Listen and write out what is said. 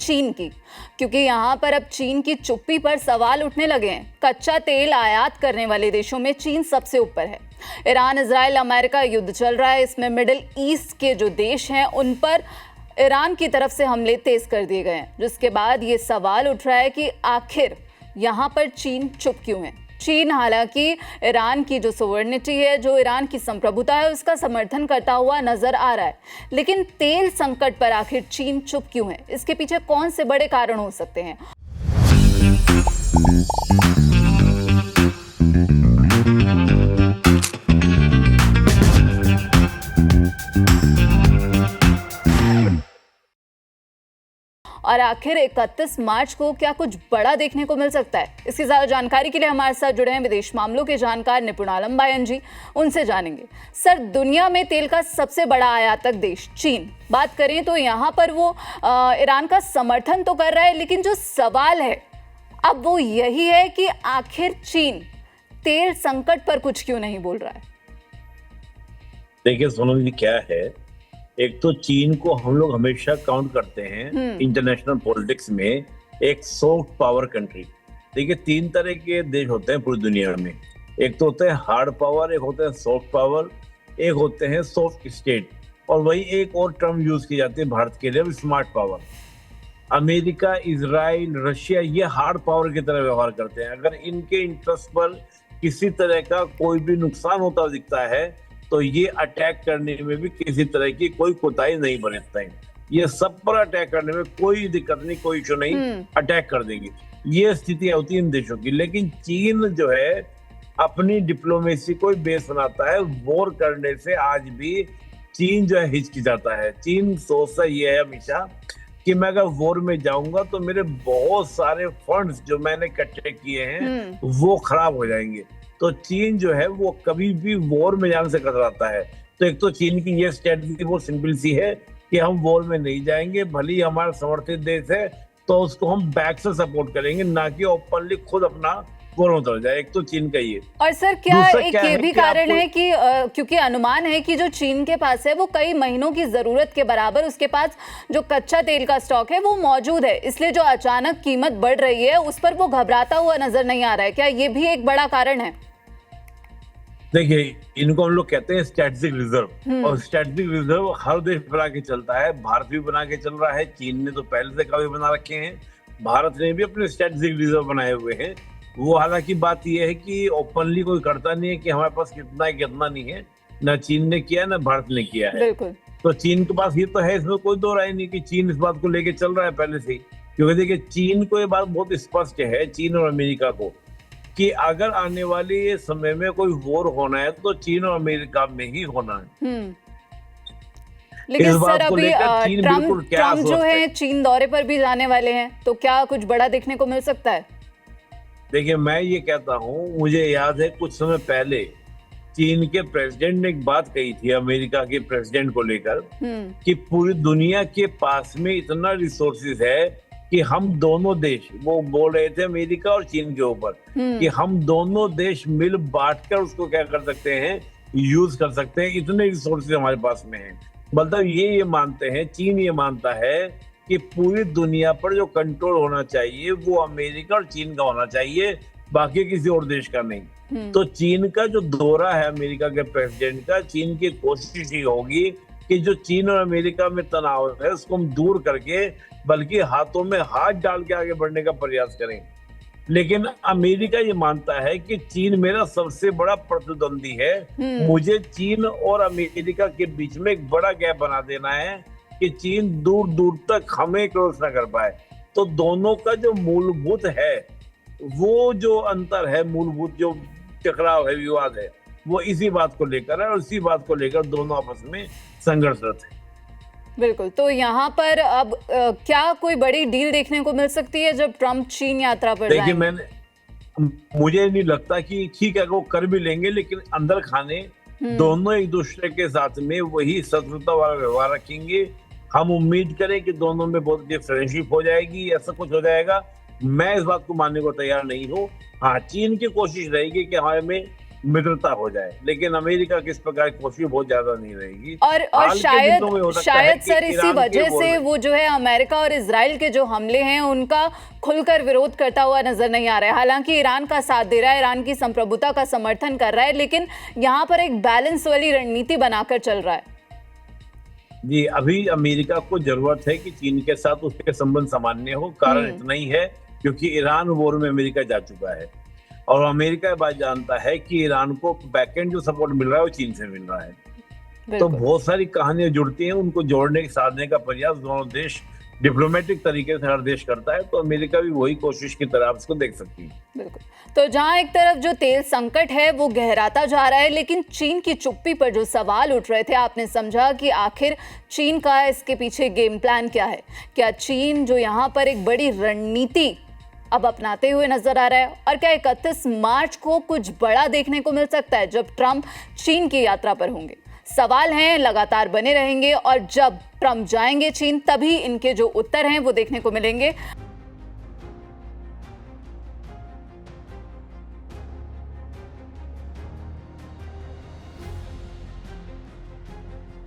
चीन की, क्योंकि यहाँ पर अब चीन की चुप्पी पर सवाल उठने लगे हैं। कच्चा तेल आयात करने वाले देशों में चीन सबसे ऊपर है। ईरान, इजराइल, अमेरिका युद्ध चल रहा है। इसमें मिडिल ईस्ट के जो देश हैं उन पर ईरान की तरफ से हमले तेज कर दिए गए हैं, जिसके बाद ये सवाल उठ रहा है कि आखिर यहाँ पर चीन चुप क्यों है। चीन हालांकि ईरान की जो सोवरेनिटी है, जो ईरान की संप्रभुता है, उसका समर्थन करता हुआ नजर आ रहा है, लेकिन तेल संकट पर आखिर चीन चुप क्यों है? इसके पीछे कौन से बड़े कारण हो सकते हैं? और आखिर 31 मार्च को क्या कुछ बड़ा देखने को मिल सकता है? इसकी ज्यादा जानकारी के लिए हमारे साथ जुड़े हैं विदेश मामलों के जानकार निपुण आलम बायन जी। उनसे जानेंगे। सर, दुनिया में तेल का सबसे बड़ा आयातक देश चीन, बात करें तो यहाँ पर वो ईरान का समर्थन तो कर रहा है, लेकिन जो सवाल है अब वो यही है कि आखिर चीन तेल संकट पर कुछ क्यों नहीं बोल रहा है? देखिए सोनम जी, क्या है, एक तो चीन को हम लोग हमेशा काउंट करते हैं इंटरनेशनल पॉलिटिक्स में एक सॉफ्ट पावर कंट्री। देखिए, 3 तरह के देश होते हैं पूरी दुनिया में। एक तो होता है हार्ड पावर, एक होता है सॉफ्ट पावर, एक होते हैं सॉफ्ट स्टेट, और वही एक और टर्म यूज की जाती है भारत के लिए, smart power. America, Israel, Russia ये हार्ड पावर की तरह व्यवहार करते हैं। अगर इनके इंटरेस्ट पर किसी तरह का कोई भी नुकसान होता दिखता है तो ये अटैक करने में भी किसी तरह की कोई कोताही नहीं बरतते हैं। ये सब पर अटैक करने में कोई दिक्कत नहीं, कोई इशू नहीं, अटैक कर देंगे। ये स्थिति होती है इन देशों की। लेकिन चीन जो है अपनी डिप्लोमेसी को बेस बनाता है। वॉर करने से आज भी चीन जो है हिचकिचाता है। चीन सोचता ये है हमेशा कि मैं अगर वॉर में जाऊंगा तो मेरे बहुत सारे फंड्स जो मैंने इकट्ठे किए हैं वो खराब हो जाएंगे। तो चीन जो है वो कभी भी वॉर में जाने से कतराता है। तो एक तो चीन की ये स्ट्रेटजी बहुत सिंपल सी है कि हम वॉर में नहीं जाएंगे, भले ही हमारा समर्थित देश है तो उसको हम बैक से सपोर्ट करेंगे, ना कि ओपनली खुद अपना वॉर में उतर जाए। एक तो चीन का ये। और सर, क्या एक ये भी कारण है कि क्योंकि अनुमान है कि जो चीन के पास है वो कई महीनों की जरूरत के बराबर उसके पास जो कच्चा तेल का स्टॉक है वो मौजूद है, इसलिए जो अचानक कीमत बढ़ रही है उस पर वो घबराता हुआ नजर नहीं आ रहा है। क्या ये भी एक बड़ा कारण है? देखिए, इनको हम लोग कहते हैं स्ट्रेटेजिक रिजर्व, और स्ट्रेटेजिक रिजर्व हर देश बना के चलता है। भारत भी बना के चल रहा है, चीन ने तो पहले से काफी बना रखे हैं, भारत ने भी अपने स्ट्रेटेजिक रिजर्व बनाए हुए हैं। वो हालांकि बात यह है कि ओपनली कोई करता नहीं है कि हमारे पास कितना है कितना नहीं है। ना चीन ने किया ना भारत ने किया है। तो चीन के पास ये तो है, इसमें कोई दो राय नहीं कि चीन इस बात को लेके चल रहा है पहले से ही। क्योंकि देखिए, चीन को ये बात बहुत स्पष्ट है, चीन और अमेरिका को, कि अगर आने वाले समय में कोई वॉर होना है तो चीन और अमेरिका में ही होना है। लेकिन सर, अभी ट्रम्प जो है चीन दौरे पर भी जाने वाले हैं, तो क्या कुछ बड़ा देखने को मिल सकता है? देखिए, मैं ये कहता हूँ, मुझे याद है कुछ समय पहले चीन के प्रेसिडेंट ने एक बात कही थी अमेरिका के प्रेसिडेंट को लेकर कि पूरी दुनिया के पास में इतना रिसोर्सेज है कि हम दोनों देश, वो बोल रहे थे अमेरिका और चीन के ऊपर, कि हम दोनों देश मिल बांटकर उसको क्या कर सकते हैं, यूज कर सकते हैं। इतने रिसोर्सेज हमारे पास में हैं। मतलब ये मानते हैं, चीन ये मानता है कि पूरी दुनिया पर जो कंट्रोल होना चाहिए वो अमेरिका और चीन का होना चाहिए, बाकी किसी और देश का नहीं। तो चीन का जो दौरा है अमेरिका के प्रेसिडेंट का, चीन की कोशिश ये होगी कि जो चीन और अमेरिका में तनाव है उसको हम दूर करके बल्कि हाथों में हाथ डाल के आगे बढ़ने का प्रयास करें। लेकिन अमेरिका ये मानता है कि चीन मेरा सबसे बड़ा प्रतिद्वंदी है, मुझे चीन और अमेरिका के बीच में एक बड़ा गैप बना देना है कि चीन दूर दूर तक हमें क्रॉस ना कर पाए। तो दोनों का जो मूलभूत है, वो जो अंतर है, मूलभूत जो टकराव है, विवाद है, वो इसी बात को लेकर है, और इसी बात को लेकर दोनों आपस में संघर्षरत है। बिल्कुल। तो यहाँ पर अब क्या कोई बड़ी डील देखने को मिल सकती है जब ट्रम्प चीन यात्रा पर जाएंगे? देखिए, मुझे नहीं लगता कि ठीक है वो कर भी लेंगे, लेकिन अंदर खाने दोनों एक दूसरे के साथ में वही शत्रुता वाला व्यवहार रखेंगे। हम उम्मीद करें कि दोनों में बहुत फ्रेंडशिप हो जाएगी, ऐसा कुछ हो जाएगा। मैं इस बात को मानने को तैयार नहीं हूँ। हाँ, चीन की कोशिश रहेगी कि हमें मित्रता हो जाए, लेकिन अमेरिका की इस प्रकार की कोशिश बहुत ज्यादा नहीं रहेगी। और हाल के दिनों में हो सकता है शायद कि सर इसी ईरान के वजह बोल से रहे वो जो है अमेरिका और इजराइल के जो हमले हैं उनका खुलकर विरोध करता हुआ नजर नहीं आ रहा है। हालांकि ईरान का साथ दे रहा है, ईरान की संप्रभुता का समर्थन कर रहा है, लेकिन यहाँ पर एक बैलेंस वाली रणनीति बनाकर चल रहा है। जी, अभी अमेरिका को जरूरत है कि चीन के साथ उसके संबंध सामान्य हो। कारण इतना ही है क्योंकि ईरान वॉर में अमेरिका जा चुका है और अमेरिका ये बात जानता है कि ईरान को बैकएंड जो सपोर्ट मिल रहा है वो चीन से मिल रहा है। तो बिल्कुल। बहुत सारी कहानियां जुड़ती हैं, उनको जोड़ने साधने का प्रयास दोनों देश डिप्लोमेटिक तरीके से हर देश करता है, तो अमेरिका भी वही कोशिश की तरह इसको देख सकती है। बिल्कुल। तो जहां एक तरफ जो तेल संकट है वो गहराता जा रहा है, लेकिन चीन की चुप्पी पर जो सवाल उठ रहे थे, आपने समझा कि आखिर चीन का इसके पीछे गेम प्लान क्या है? क्या चीन जो यहाँ पर एक बड़ी रणनीति अब अपनाते हुए नजर आ रहा है, और क्या 31 मार्च को कुछ बड़ा देखने को मिल सकता है जब ट्रंप चीन की यात्रा पर होंगे? सवाल हैं, लगातार बने रहेंगे और जब ट्रंप जाएंगे चीन तभी इनके जो उत्तर हैं वो देखने को मिलेंगे।